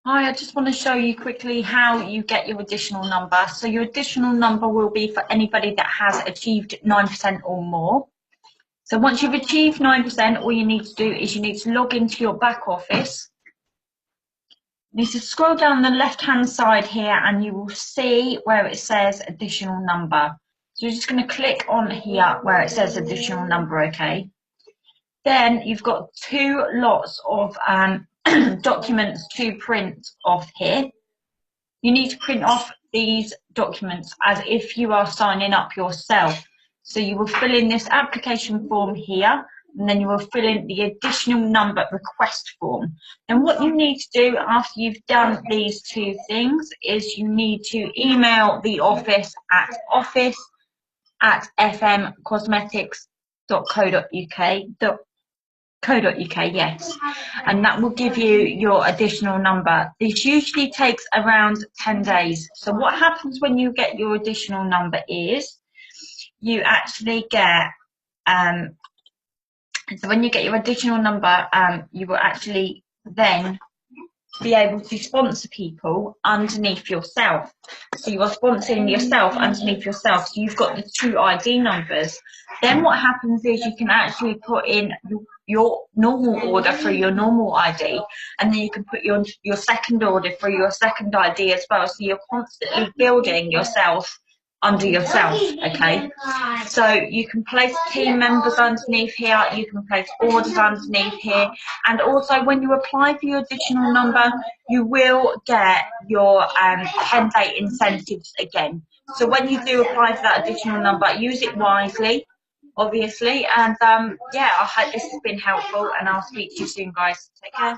Hi, I just want to show you quickly how you get your additional number. So your additional number will be for anybody that has achieved 9% or more. So once you've achieved 9%, all you need to do is you need to log into your back office. You need to scroll down the left-hand side here and you will see where it says additional number. So you're just going to click on here where it says additional number, okay? Then you've got two lots of documents to print off here. You need to print off these documents as if you are signing up yourself. So you will fill in this application form here, and then you will fill in the additional number request form. And what you need to do after you've done these two things is you need to email the office at office@fmcosmetics.co.uk, yes, and that will give you your additional number. This usually takes around 10 days. So what happens when you get your additional number is you actually get so when you get your additional number, you will actually then be able to sponsor people underneath yourself. So you are sponsoring yourself underneath yourself. So you've got the two ID numbers. Then what happens is you can actually put in your normal order for your normal ID, and then you can put your second order for your second ID as well. So you're constantly building yourself under yourself, okay? So you can place team members underneath here, you can place orders underneath here, and also when you apply for your additional number, you will get your 10-day incentives again. So when you do apply for that additional number, use it wisely, obviously, and yeah, I hope this has been helpful, and I'll speak to you soon, guys. Take care.